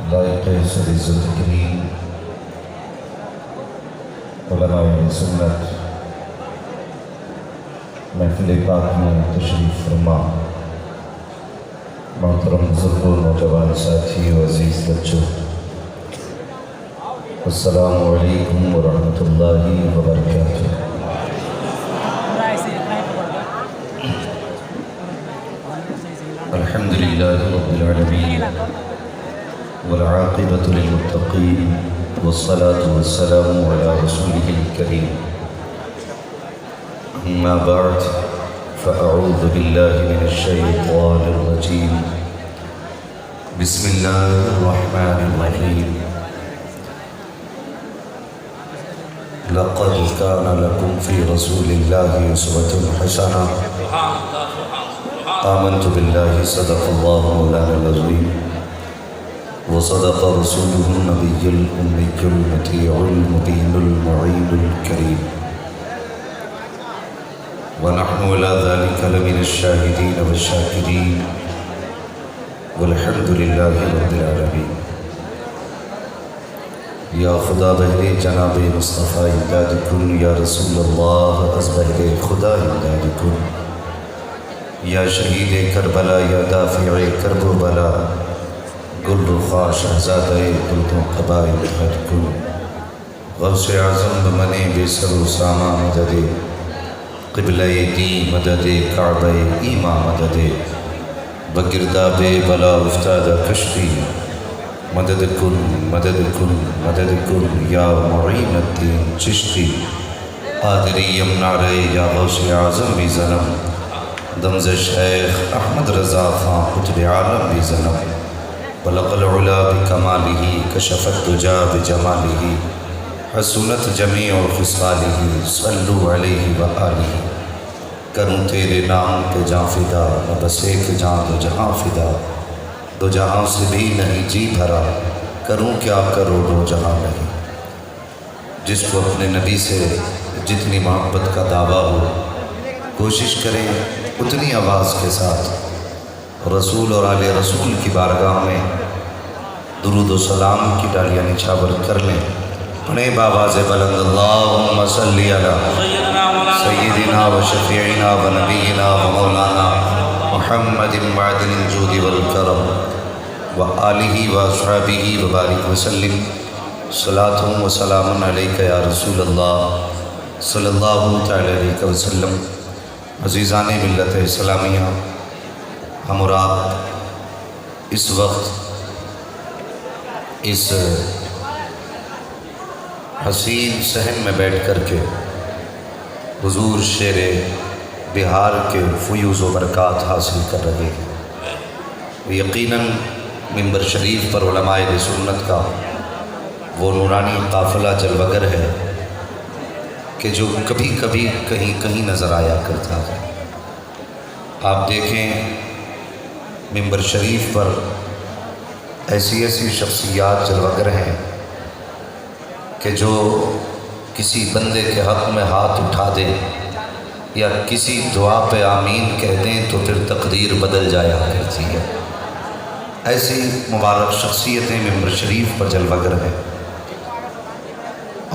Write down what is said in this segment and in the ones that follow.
لائق عزت کریم علماء سنت محفل پاک میں تشریف فرما محترم بزرگوں نوجوان ساتھی و عزیز بچوں، السلام علیکم ورحمۃ اللہ وبرکاتہ۔ الحمد للہ رب العالمین والعاقبۃ للمتقین والصلاة والسلام علی رسولہ الکریم، اما بعد فاعوذ باللہ من الشیطان الرجیم، بسم اللہ الرحمن الرحیم۔ لقد كان لكم في رسول الله أسوة حسنة آمنت بالله صدق الله مولانا العظيم وصدق رسوله النبي الأمي المطيع المبين المعين الكريم ونحن على ذلك لمن الشاهدين والشاكرين والحمد لله رب العالمين۔ یا خدا بہر جناب مصطفیٰ امداد کن، یا رسول اللہ از بہر خدا امداد کن، یا شہید کربلا یا دافع کرب و بلا، گل رخا شہزادہ گلد و قبا امداد کن۔ غوث اعظم بمن بے سر و ساما مدد، قبلہ دی مدد، کعبہ ایما مدد، بگرداب بلا افتادہ کشتی، مدد کن مدد کن مدد کن، یا معین الدین چشتی قادری یمنا رے، یا غوث اعظم بھی زنم، دمز شیخ احمد رضا خان قطب عالم بھی زنم، بلغ العلا بکمالہ، کشف الدجا بجمالہ، حسنت جمیع خصالہ، صلو علیہ وآلہ۔ کروں تیرے نام کے جاں فدا، نہ بس ایک جاں دو جہاں فدا، دو جہاں سے بھی نہیں جی بھرا، کروں کیا کرو دو جہاں نہیں۔ جس کو اپنے نبی سے جتنی محبت کا دعویٰ ہو، کوشش کریں اتنی آواز کے ساتھ رسول اور آل رسول کی بارگاہ میں درود و سلام کی ڈالیاں نچھاور کر لیں۔ پڑھیں بآواز بلند، اللہم صلی علی سیدنا و شفیعنا و نبینا و مولانا محمد معدن الجود والکرم و آلہ و اصحابہ وبارک وسلم، صلاۃ و سلام علیک یا رسول اللہ صلی اللہ تعالی علیہ وسلم۔ عزیزان ملت اسلامیہ، ہم اور آپ اس وقت اس حسین صحن میں بیٹھ کر کے حضور شیر بہار کے فیوز و برکات حاصل کر رہے ہیں۔ یقیناً منبر شریف پر علماء سنت کا وہ نورانی قافلہ جلوگر ہے کہ جو کبھی کبھی کہیں کہیں نظر آیا کرتا ہے۔ آپ دیکھیں منبر شریف پر ایسی ایسی شخصیات جلوگر ہیں کہ جو کسی بندے کے حق میں ہاتھ اٹھا دے یا کسی دعا پہ آمین کہہ دیں تو پھر تقدیر بدل جایا کرتی ہے۔ ایسی مبارک شخصیتیں منبر شریف پر جلوگر ہیں،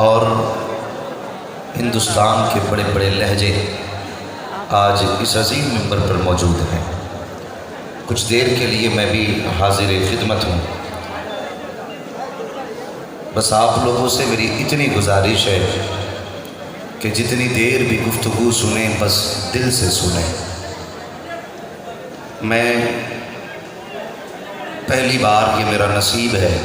اور ہندوستان کے بڑے بڑے لہجے آج اس عظیم منبر پر موجود ہیں۔ کچھ دیر کے لیے میں بھی حاضر خدمت ہوں، بس آپ لوگوں سے میری اتنی گزارش ہے کہ جتنی دیر بھی گفتگو سنیں بس دل سے سنیں۔ میں پہلی بار یہ میرا نصیب ہے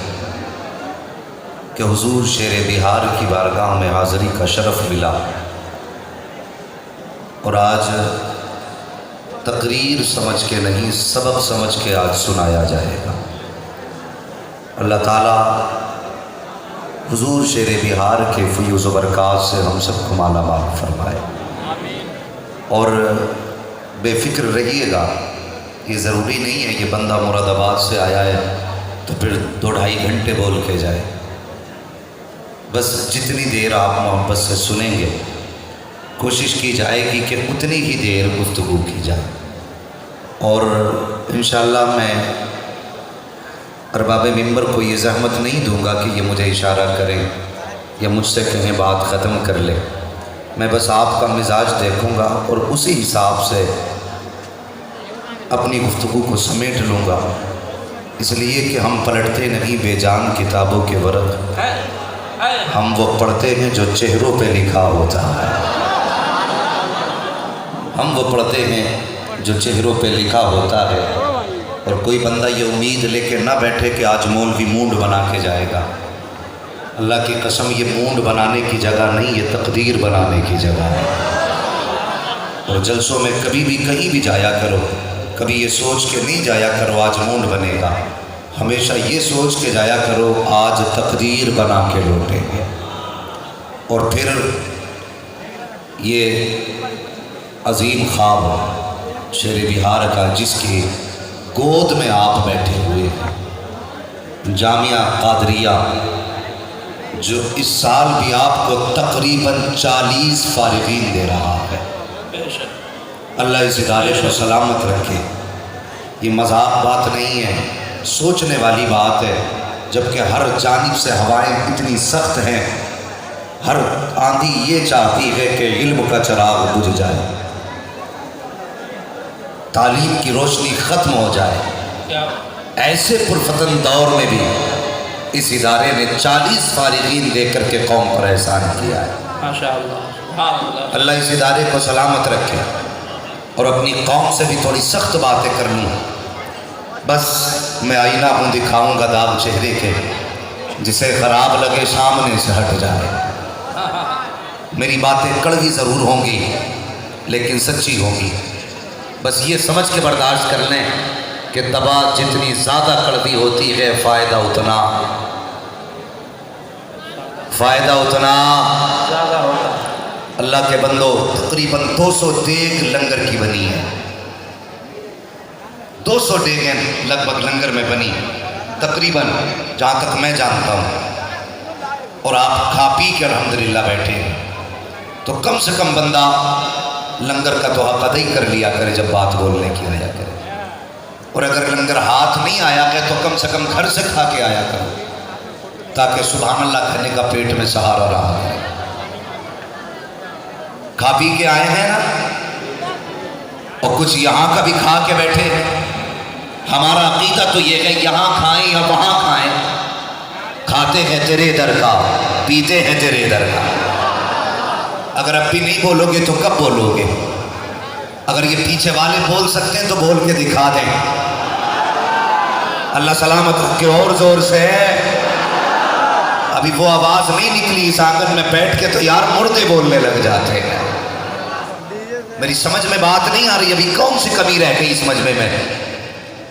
کہ حضور شیر بہار کی بارگاہ میں حاضری کا شرف ملا، اور آج تقریر سمجھ کے نہیں سبق سمجھ کے آج سنایا جائے گا۔ اللہ تعالیٰ حضور شیر بہار کے فیوز و برکات سے ہم سب کو مالا مال فرمائے، اور بے فکر رہیے گا۔ یہ ضروری نہیں ہے کہ بندہ مراد آباد سے آیا ہے تو پھر 2-2.5 گھنٹے بول کے جائے، بس جتنی دیر آپ محبت سے سنیں گے کوشش کی جائے گی کہ اتنی ہی دیر گفتگو کی جائے، اور انشاءاللہ میں ارباب ممبر کو یہ زحمت نہیں دوں گا کہ یہ مجھے اشارہ کریں یا مجھ سے کہیں بات ختم کر لے. میں بس آپ کا مزاج دیکھوں گا اور اسی حساب سے اپنی گفتگو کو سمیٹ لوں گا، اس لیے کہ ہم پلٹتے نہیں بے جان کتابوں کے ورق، ہم وہ پڑھتے ہیں جو چہروں پہ لکھا ہوتا ہے. ہم وہ پڑھتے ہیں جو چہروں پہ لکھا ہوتا ہے. اور کوئی بندہ یہ امید لے کے نہ بیٹھے کہ آج مولوی مونڈ بنا کے جائے گا. اللہ کی قسم یہ مونڈ بنانے کی جگہ نہیں، یہ تقدیر بنانے کی جگہ ہے. اور جلسوں میں کبھی بھی کہیں بھی جایا کرو، کبھی یہ سوچ کے نہیں جایا کرو آج مونڈ بنے گا، ہمیشہ یہ سوچ کے جایا کرو آج تقدیر بنا کے لوٹیں گے. اور پھر یہ عظیم خواب شیر بہار کا جس کی گود میں آپ بیٹھے ہوئے ہیں، جامعہ قادریہ، جو اس سال بھی آپ کو تقریباً 40 فارغین دے رہا ہے. اللہ اس ادارے کو سلامت رکھے. یہ مذاق بات نہیں ہے، سوچنے والی بات ہے. جبکہ ہر جانب سے ہوائیں اتنی سخت ہیں، ہر آندھی یہ چاہتی ہے کہ علم کا چراغ بجھ جائے، تعلیم کی روشنی ختم ہو جائے. ایسے پرفتن دور میں بھی اس ادارے نے 40 فارغین دے کر کے قوم پر احسان کیا ہے. ماشاءاللہ. اللہ اس ادارے کو سلامت رکھے. اور اپنی قوم سے بھی تھوڑی سخت باتیں کرنی، بس میں آئینہ ہوں دکھاؤں گا داغ چہرے کے، جسے خراب لگے سامنے سے ہٹ جائے. میری باتیں کڑوی ضرور ہوں گی لیکن سچی ہوں گی. بس یہ سمجھ کے برداشت کر لیں کہ دوا جتنی زیادہ کڑوی ہوتی ہے فائدہ اتنا زیادہ ہوتا. اللہ کے بندو، تقریباً 200 دیگ لنگر کی بنی ہے، 200 دیگیں لگ بھگ لنگر میں بنی تقریباً، جہاں تک میں جانتا ہوں. اور آپ کھا پی کے الحمدللہ بیٹھے ہیں، تو کم سے کم بندہ لنگر کا تو حق ادا کر لیا کرے جب بات بولنے کی آیا کرے. اور اگر لنگر ہاتھ نہیں آیا کہ تو کم سے کم گھر سے کھا کے آیا کرو، تاکہ سبحان اللہ کہنے کا پیٹ میں سہارا رہا ہے. کھا پی کے آئے ہیں نا، اور کچھ یہاں کا بھی کھا کے بیٹھے ہیں. ہمارا عقیدہ تو یہ ہے یہاں کھائیں یا وہاں کھائیں، کھاتے ہیں تیرے در کا، پیتے ہیں تیرے در کا. اگر اب بھی نہیں بولو گے تو کب بولو گے؟ اگر یہ پیچھے والے بول سکتے ہیں تو بول کے دکھا دیں. اللہ سلامت رکھے. اور زور سے. ابھی وہ آواز نہیں نکلی اس آنگن میں بیٹھ کے تو یار مردے بولنے لگ جاتے ہیں. میری سمجھ میں بات نہیں آ رہی. ابھی کون سی کمی رہ گئی اس مجمع میں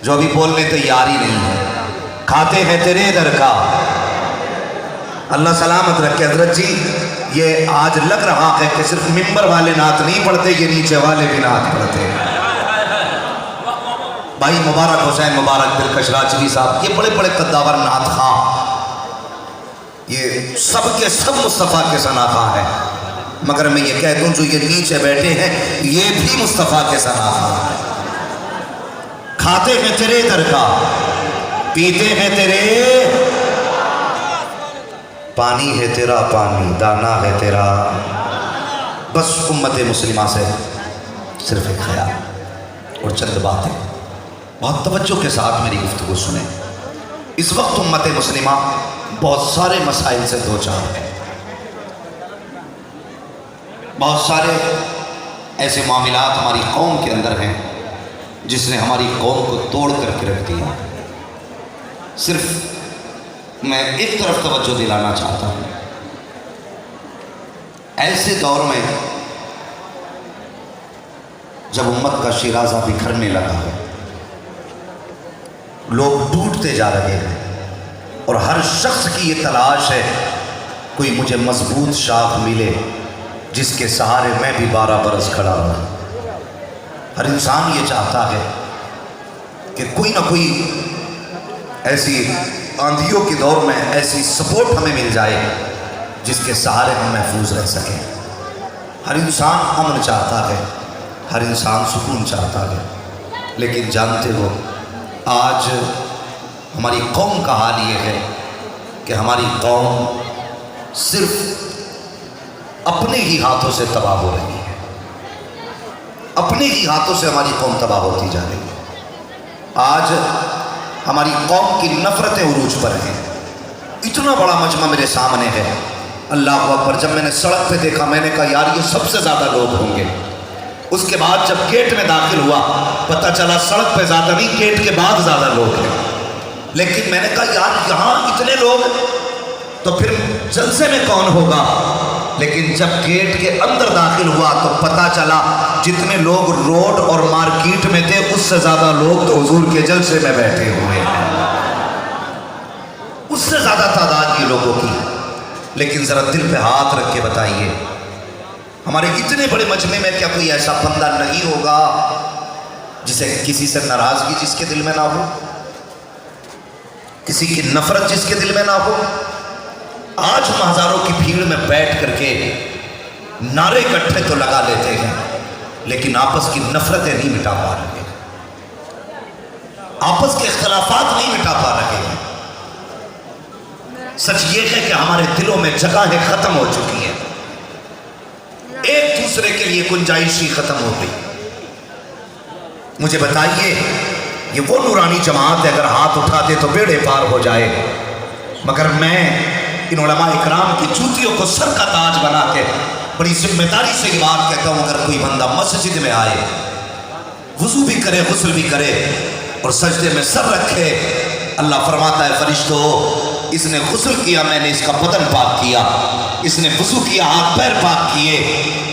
جو ابھی بولنے تیار ہی نہیں ہے؟ کھاتے ہیں تیرے در کا. اللہ سلامت رکھے. حضرت جی یہ آج لگ رہا ہے کہ صرف ممبر والے نعت نہیں پڑھتے، یہ نیچے والے بھی نعت پڑھتے ہیں. بھائی مبارک حسین مبارک دلکش راجوی صاحب، یہ بڑے بڑے قداور نعت خواں، یہ سب کے سب مصطفیٰ کے ثناء ہیں. مگر میں یہ کہہ دوں جو یہ نیچے بیٹھے ہیں یہ بھی مصطفیٰ کے ثناء ہیں. کھاتے ہیں تیرے در کا، پیتے ہیں تیرے، پانی ہے تیرا پانی، دانا ہے تیرا. بس امت مسلمہ سے صرف ایک خیال اور چند باتیں، بہت توجہ کے ساتھ میری گفتگو سنیں. اس وقت امت مسلمہ بہت سارے مسائل سے دوچار ہے. بہت سارے ایسے معاملات ہماری قوم کے اندر ہیں جس نے ہماری قوم کو توڑ کر کے رکھ دیا. صرف میں ایک طرف توجہ دلانا چاہتا ہوں. ایسے دور میں جب امت کا شیرازہ بکھرنے لگا ہے، لوگ ٹوٹتے جا رہے ہیں، اور ہر شخص کی یہ تلاش ہے کوئی مجھے مضبوط شاخ ملے جس کے سہارے میں بھی 12 برس کھڑا رہوں. ہر انسان یہ چاہتا ہے کہ کوئی نہ کوئی ایسی آندھیوں کے دور میں ایسی سپورٹ ہمیں مل جائے جس کے سہارے ہم محفوظ رہ سکیں. ہر انسان امن چاہتا ہے، ہر انسان سکون چاہتا ہے. لیکن جانتے ہو آج ہماری قوم کا حال یہ ہے کہ ہماری قوم صرف اپنے ہی ہاتھوں سے تباہ ہو رہی ہے، اپنے ہی ہاتھوں سے ہماری قوم تباہ ہوتی جا رہی ہے۔ آج ہماری قوم کی نفرتیں عروج پر ہیں، اتنا بڑا مجمع میرے سامنے ہے، اللہ اکبر۔ جب میں نے سڑک پہ دیکھا میں نے کہا یار یہ سب سے زیادہ لوگ ہوں گے۔ اس کے بعد جب گیٹ میں داخل ہوا پتہ چلا سڑک پہ زیادہ نہیں، گیٹ کے بعد زیادہ لوگ ہیں۔ لیکن میں نے کہا یار یہاں اتنے لوگ تو پھر جلسے میں کون ہوگا؟ لیکن جب گیٹ کے اندر داخل ہوا تو پتہ چلا جتنے لوگ روڈ اور مارکیٹ میں تھے اس سے زیادہ لوگ تو حضور کے جلسے میں بیٹھے ہوئے ہیں، اس سے زیادہ تعداد یہ لوگوں کی۔ لیکن ذرا دل پہ ہاتھ رکھ کے بتائیے ہمارے اتنے بڑے مجمع میں کیا کوئی ایسا بندہ نہیں ہوگا جسے کسی سے ناراضگی جس کے دل میں نہ ہو، کسی کی نفرت جس کے دل میں نہ ہو؟ آج ہم ہزاروں کی بھیڑ میں بیٹھ کر کے نعرے اکٹھے تو لگا لیتے ہیں لیکن آپس کی نفرتیں نہیں مٹا پا رہے ہیں، آپس کے اختلافات نہیں مٹا پا رہے ہیں۔ سچ یہ ہے کہ ہمارے دلوں میں جگہیں ختم ہو چکی ہیں، ایک دوسرے کے لیے گنجائش ہی ختم ہو گئی۔ مجھے بتائیے یہ وہ نورانی جماعت ہے اگر ہاتھ اٹھا دے تو بیڑے پار ہو جائے، مگر میں ان علماء اکرام کی جوتیوں کو سر کا تاج بنا کے بڑی ذمہ داری سے یہ بات کہتا ہوں، اگر کوئی بندہ مسجد میں آئے وضو بھی کرے غسل بھی کرے اور سجدے میں سر رکھے، اللہ فرماتا ہے فرشتو اس نے غسل کیا میں نے اس کا بدن پاک کیا، اس نے وضو کیا ہاتھ پیر پاک کیے،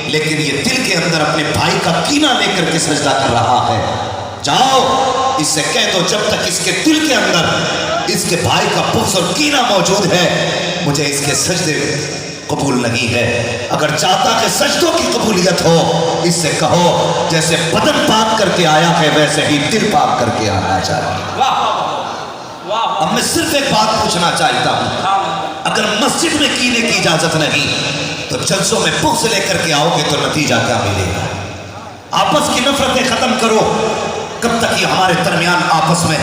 لیکن یہ دل کے اندر اپنے بھائی کا کینہ لے کر کے سجدہ کر رہا ہے، جاؤ اس سے کہہ دو جب تک اس کے دل کے اندر اس کے بھائی کا بغض اور کینہ موجود ہے مجھے اس کے سجدے قبول نہیں ہے۔ اگر چاہتا کہ سجدوں کی قبولیت ہو اس سے کہو جیسے بدن پاک کر کے آیا ہے ویسے ہی دل پاک کر کے آنا چاہیے۔ اب میں صرف ایک بات پوچھنا چاہتا ہوں، اگر مسجد میں کینے کی اجازت نہیں تو جلسوں میں بغض لے کر کے آؤ گے تو نتیجہ کیا ملے گا؟ آپس کی نفرتیں ختم کرو، کب تک یہ ہمارے درمیان آپس میں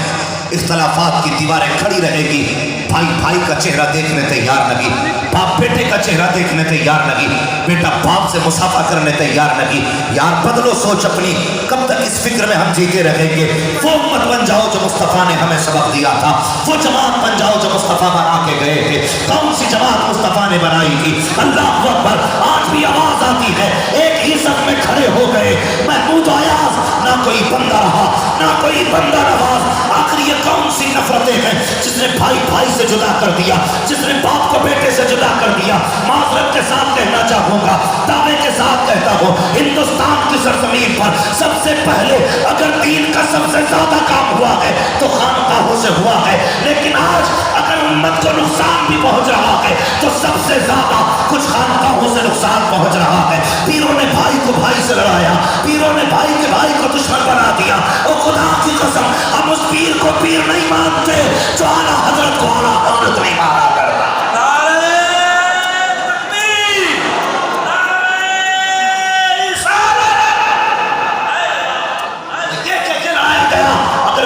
اختلافات کی دیواریں کھڑی رہے گی؟ بھائی بھائی کا چہرہ دیکھنے تیار نہیں، باپ بیٹے کا چہرہ دیکھنے تیار نہیں، بیٹا باپ سے مصافحہ کرنے تیار نہیں۔ یار بدلو سوچ اپنی، کب تک اس فکر میں ہم جیتے رہیں گے؟ وہ امت بن جاؤ جو مصطفیٰ نے ہمیں سبق دیا تھا، وہ جماعت بن جاؤ جو مصطفیٰ بنا کے گئے تھے۔ کون سی جماعت مصطفیٰ نے بنائی تھی؟ اللہ اکبر۔ آج بھی آواز آتی ہے ایک ہی صف میں کھڑے ہو گئے، محمود ایاز نہ کوئی بندہ رہا نہ کوئی بندہ نواز۔ آخر یہ کون سی نفرتیں ہیں جس نے بھائی بھائی سے جدا کر دیا، جس نے باپ کو بیٹے سے جدا کر دیا؟ معذرت کے ساتھ کہنا چاہوں گا، دعوے کے ساتھ کہتا ہوں، ہندوستان کی سرزمین پر سب سے پہلے اگر دین کا سب سے زیادہ کام ہوا ہے تو خانقاہوں سے ہوا ہے، لیکن آج اگر امت کو نقصان بھی پہنچ رہا ہے تو سب سے زیادہ کچھ خانقاہوں سے نقصان پہنچ رہا ہے۔ پیروں نے بھائی کو بھائی سے لڑایا، پیروں نے بھائی کے بھائی کو دشمن بنا دیا۔ اور خدا کی قسم ہم اس پیر کو پیر نہیں مانتے جو اعلیٰ حضرت کو اعلیٰ حضرت نہیں مانا کرتا۔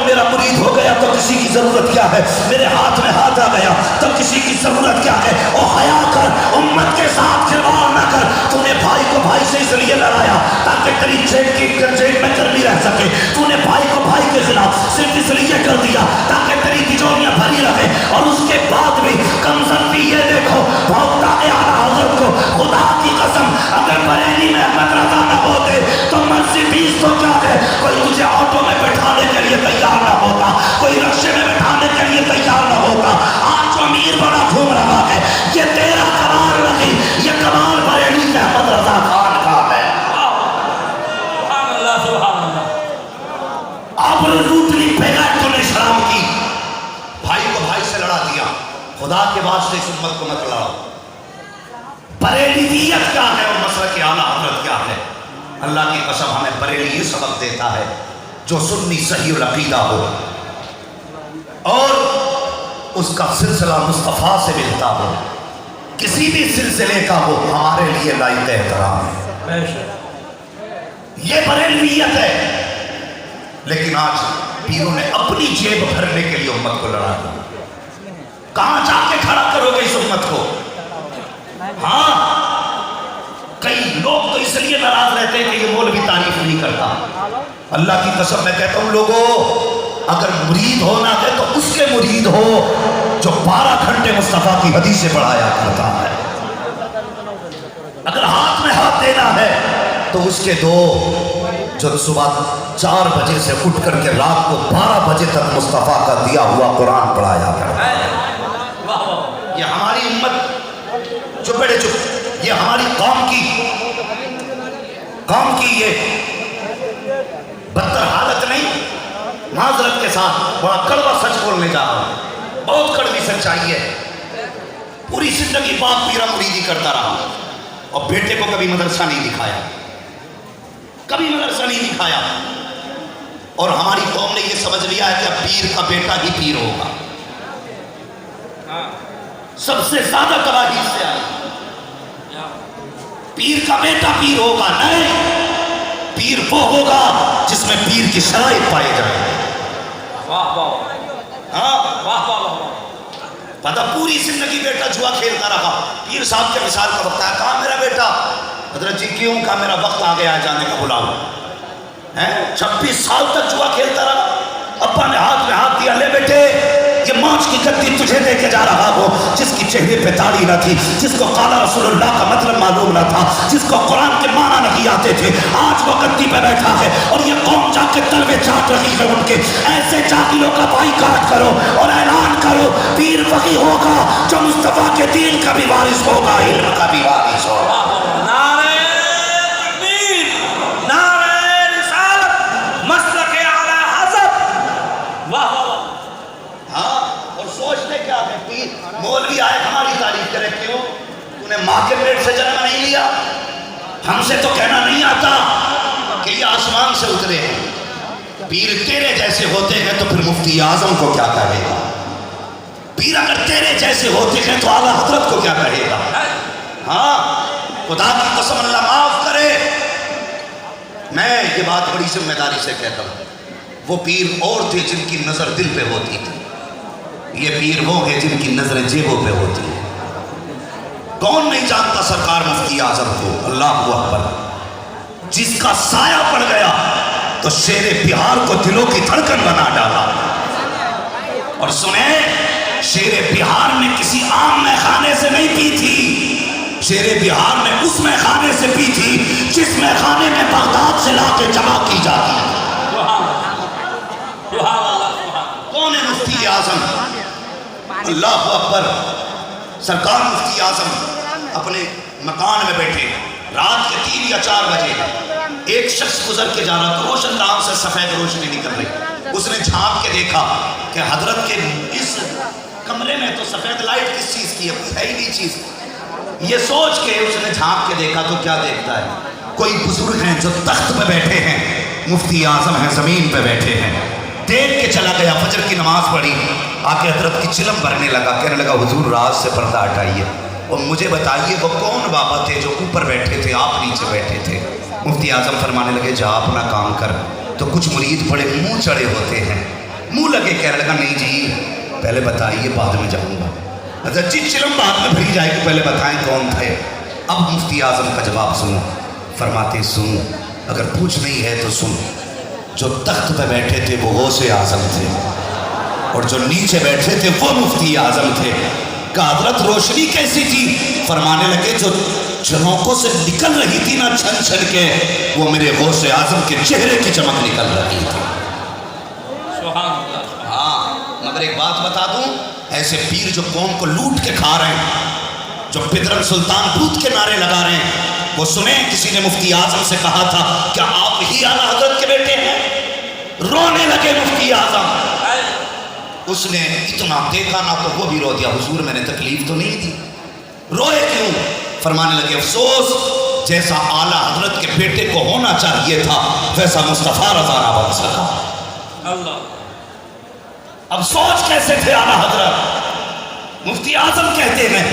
میرا مرید ہو گیا تو کسی کی ضرورت کیا ہے؟ میرے ہاتھ میں ہاتھ آ گیا تو کسی کی ضرورت کیا ہے؟ او حیا کر، امت کے ساتھ کھلواڑ نہ کر۔ تو نے بھائی کو بھائی سے اس لیے لڑایا تاکہ تیری جیب میں گرمی رہ سکے، تو نے بھائی کو بھائی کے خلاف صرف اس لیے کر دیا تاکہ تیری تجوریاں بھری رہے، اور اس کے بعد بھی کمزن بھی یہ دیکھو بھوکتا ہے اعلیٰ حضرت کو۔ خدا کی قسم اگر بریلی میں احمد رضا نہ ہوتے تو مرسیڈیز تو کیا ہے، کوئی تجھے آٹو میں بٹھانے کے لیے تیار نہ ہوتا، کوئی رکشے میں بٹھانے کے لیے تیار نہ ہوتا۔ آج جو امیر بڑا گھوم رہا ہے یہ تیرا کمال نہیں، یہ کمال بریلی کے احمد رضا خان کا ہے۔ اب لوٹنی بغیر تو نے شرام کی، بھائی کو بھائی سے لڑا دیا۔ خدا کے واسطے اس امت کو مت لڑاؤ۔ بریلیت کیا ہے اور مسلک اعلیٰ حضرت کیا ہے؟ اللہ کی قسم ہمیں بریلی یہ سبق دیتا ہے جو سنی صحیح العقیدہ ہو اور اس کا سلسلہ مصطفیٰ سے ملتا ہو، کسی بھی سلسلے کا ہو، ہمارے لیے لائق احترام ہے۔ یہ بریلویت ہے۔ لیکن آج پیروں نے اپنی جیب بھرنے کے لیے امت کو لڑا دیا. کہاں جا کے کھڑا کرو گے اس امت کو؟ ہاں کئی لوگ تو اس لیے ناراض رہتے ہیں کہ یہ مولوی تعریف نہیں کرتا. اللہ کی قسم میں کہتا ہوں لوگوں، اگر مرید ہونا ہے تو اس کے مرید ہو جو 12 گھنٹے مصطفیٰ کی حدیثیں پڑھایا کرتا ہے. اگر ہاتھ میں ہاتھ دینا ہے تو اس کے دو جو صبح 4 بجے سے اٹھ کر کے رات کو 12 بجے تک مصطفیٰ کا دیا ہوا قرآن پڑھایا کرتا ہے. یہ ہماری امت چپ بیٹے چپ، یہ ہماری قوم کی یہ بدتر حالت نہیں. معذرت کے ساتھ بڑا کڑوا سچ بولنے جا رہا ہوں، بہت کڑوی سچائی ہے. پوری زندگی باپ پیرا مریدی کرتا رہا اور بیٹے کو کبھی مدرسہ نہیں دکھایا، کبھی مدرسہ نہیں دکھایا. اور ہماری قوم نے یہ سمجھ لیا ہے کہ اب پیر کا بیٹا ہی پیر ہوگا. سب سے زیادہ تباہی سے آئی، پیر کا بیٹا پیر ہوگا. نہیں، پیر وہ ہوگا جس میں پیر کی شرائط پائے جائیں. پتہ پوری زندگی بیٹا جوا کھیلتا رہا. پیر صاحب کے مثال کا وقت آیا، کہا میرا بیٹا؟ حضرت جی کیوں؟ کہا میرا وقت آ گیا جانے کا، بلاؤ. 26 سال تک جوا کھیلتا رہا. ابا نے ہاتھ میں ہاتھ دیا، لے بیٹے یہ موج کی گدی تجھے دے کے جا رہا ہو. جس کی چہرے پہ داڑھی نہ تھی، جس کو قال رسول اللہ کا مطلب معلوم نہ تھا، جس کو قرآن کے معنی نہیں آتے تھے، آج وہ گدی پہ بیٹھا ہے اور یہ قوم جا کے تلوے چاٹ رہی ہے ان کے. ایسے جاہلوں کا بائیکاٹ کرو اور اعلان کرو پیر وہی ہوگا جو مصطفیٰ کے دین کا بھی وارث ہوگا، علم کا بھی وارث ہوگا. مولوی آئے ہماری تعریف کرے، کیوں؟ انہیں ماں کے پیٹ سے جنم نہیں لیا. ہم سے تو کہنا نہیں آتا کہ یہ آسمان سے اترے ہیں. پیر تیرے جیسے ہوتے ہیں تو پھر مفتی اعظم کو کیا کہے گا؟ پیر اگر تیرے جیسے ہوتے ہیں تو اعلیٰ حضرت کو کیا کہے گا؟ ہاں خدا کی قسم اللہ معاف کرے، میں یہ بات بڑی ذمہ داری سے کہتا ہوں. وہ پیر اور تھے جن کی نظر دل پہ ہوتی تھی، یہ پیر وہ ہیں جن کی نظریں جیبوں پہ ہوتی ہیں. کون نہیں جانتا سرکار مفتی اعظم کو؟ اللہ اکبر. جس کا سایہ پڑ گیا تو شیر بہار کو دلوں کی دھڑکن بنا ڈالا. اور سنیں، شیر بہار نے کسی عام میخانے سے نہیں پی تھی، شیر بہار نے اس میخانے سے پی تھی جس میخانے میں بغداد سے لا کے جمع کی جاتی ہے. کون ہے مفتی اعظم؟ اللہ اکبر. سرکار مفتی اعظم اپنے مکان میں بیٹھے، رات کے 3 یا 4 بجے ایک شخص گزر کے جا رہا تھا. روشن دان سے سفید روشنی نکل رہی. اس نے جھانک کے دیکھا کہ حضرت کے اس کمرے میں تو سفید لائٹ کس چیز کی ہے ہی نہیں چیز. یہ سوچ کے اس نے جھانک کے دیکھا تو کیا دیکھتا ہے؟ کوئی بزرگ ہیں جو تخت پہ بیٹھے ہیں، مفتی اعظم ہیں زمین پہ بیٹھے ہیں. دیکھ کے چلا گیا، فجر کی نماز پڑھی، آ کے حضرت کی چلم بھرنے لگا، کہنے لگا حضور رات سے پردہ ہٹائیے اور مجھے بتائیے وہ کون بابا تھے جو اوپر بیٹھے تھے، آپ نیچے بیٹھے تھے. مفتی اعظم فرمانے لگے جا اپنا کام کر. تو کچھ مرید بڑے منہ چڑے ہوتے ہیں، منہ لگے کہنے لگا نہیں جی پہلے بتائیے بعد میں جاؤں گا. حضرت جی چلم بعد میں بھری جائے گی، پہلے بتائیں کون تھے. اب مفتی اعظم کا جواب سنو. فرماتے سن، اگر پوچھ نہیں ہے تو سن. جو تخت پہ بیٹھے تھے وہ غوث اعظم تھے اور جو نیچے بیٹھے تھے وہ مفتی اعظم تھے. کہ حضرت روشنی کیسی تھی؟ فرمانے لگے جو جھنوکوں سے نکل رہی تھی نا چھن چھن کے، وہ میرے غوث اعظم کے چہرے کی چمک نکل رہی تھی. ہاں مگر ایک بات بتا دوں، ایسے پیر جو قوم کو لوٹ کے کھا رہے ہیں، جو پدرم سلطان دودھ کے نعرے لگا رہے ہیں، وہ سنیں کسی نے مفتی اعظم سے کہا تھا کیا آپ ہی اعلیٰ حضرت کے بیٹے ہیں؟ رونے لگے مفتی اعظم. اس نے اتنا دیکھا نا تو وہ بھی رو دیا، حضور میں نے تکلیف تو نہیں دی. روئے کیوں؟ فرمانے لگے افسوس، جیسا اعلیٰ حضرت کے بیٹے کو ہونا چاہیے تھا ویسا مصطفیٰ رضا نہ بن سکا. اب سوچ کیسے تھے اعلیٰ حضرت؟ مفتی اعظم کہتے ہیں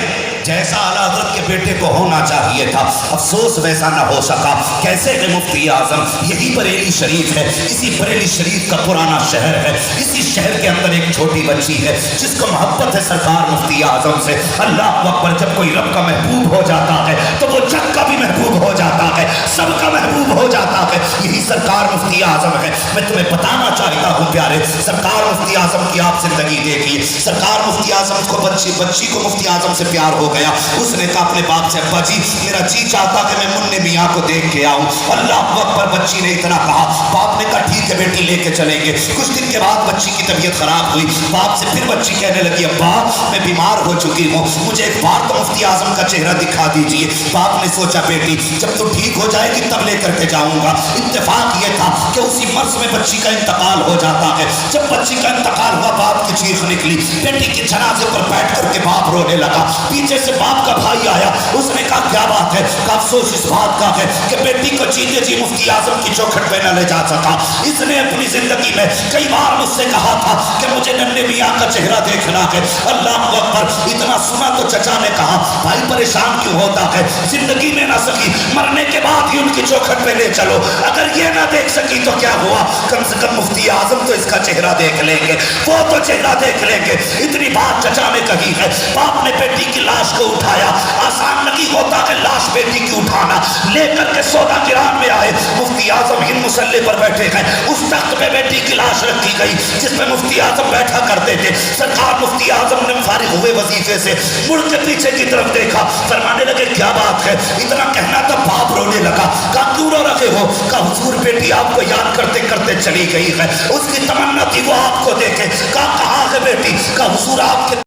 جیسا اعلیٰ حضرت کے بیٹے کو ہونا چاہیے تھا، افسوس ویسا نہ ہو سکا۔ کیسے ہے مفتی اعظم؟ یہی بریلی شریف ہے، اسی بریلی شریف کا پرانا شہر ہے، اسی شہر کے اندر ایک چھوٹی بچی ہے جس کو محبت ہے سرکار مفتی اعظم سے۔ اللہ اکبر، جب کوئی رب کا محبوب ہو جاتا ہے تو وہ جگ کا بھی محبوب ہو جاتا ہے، سب کا محبوب ہو جاتا ہے۔ یہی سرکار مفتی اعظم ہے۔ میں تمہیں بتانا چاہتا ہوں پیارے، سرکار مفتی اعظم کی آپ زندگی دیکھیے۔ سرکار مفتی اعظم کو بچی کو مفتی اعظم سے پیار ہو گیا۔ اس نے کہا اپنے باپ سے، ابا جی میرا جی چاہتا کہ میں منع میاں کو دیکھ کے آؤں۔ اللہ اکبر، بچی نے اتنا کہا، باپ نے کہا ٹھیک ہے بیٹی لے کے چلیں گے۔ کچھ دن کے بعد بچی کی طبیعت خراب ہوئی، باپ سے پھر بچی کہنے لگی ابا میں بیمار ہو چکی ہوں، مجھے ایک بار تو مفتی اعظم کا چہرہ دکھا دیجیے۔ باپ نے سوچا بیٹی جب تو ٹھیک ہو جائے گی تب لے کر کے جاؤں گا۔ اتفاق یہ تھا کہ اسی مرض میں بچی کا انتقال ہو جاتا ہے۔ جب بچی کا انتقال ہوا باپ کی چیخ نکلی، بیٹی کے جنازے پر بیٹھ کر کے باپ رونے لگا۔ پیچھے سے باپ کا بھائی آیا، اس نے کہا کیا بات ہے؟ کہ افسوس اس بات کا ہے کہ بیٹی کو جیتے جی مفتی اعظم کی چوکھٹ پہ نہ لے جا سکا۔ اس نے اپنی زندگی میں کئی بار مجھ سے کہا تھا کہ مجھے ننھے میاں کا چہرہ دیکھنا ہے۔ اللہ اکبر، اتنا سنا تو چچا نے کہا بھائی پریشان کیوں ہوتا ہے، زندگی میں نہ سکی مرنے کے بعد ہی ان کی چوکھٹ پہ لے چلو، اگر یہ نہ دیکھ سکی تو کیا ہوا، کم سے کم مفتی اعظم تو اس کا چہرہ دیکھ لیں گے، وہ تو چہرہ دیکھ لیں گے۔ اتنی بات چچا نے کہی ہے۔ باپ نے بیٹی کی لاش کو اٹھایا، آسان نہیں ہوتا کہ لاش بیٹی کی اٹھانا، لے کر کے سودا گران میں آئے۔ مفتی اعظم ہند مسلح پر بیٹھے ہیں، اس تخت پہ بیٹی کی لاش رکھی گئی جس پہ مفتی اعظم بیٹھا کرتے تھے۔ سرکار مفتی اعظم نے فارغ ہوئے وظیفے سے مڑ کے پیچھے کی طرف دیکھا، فرمانے لگے کیا بات ہے؟ اتنا کہنا تھا باپ رونے لگا، کہا کیوں رو رہے ہو؟ کہا حضور بیٹی آپ کو یاد کرتے کرتے چلی گئی ہے، اس کی تمنا تھی وہ آپ کو دیکھے۔ کہا کہاں ہے بیٹی؟ کہا حضور آپ کے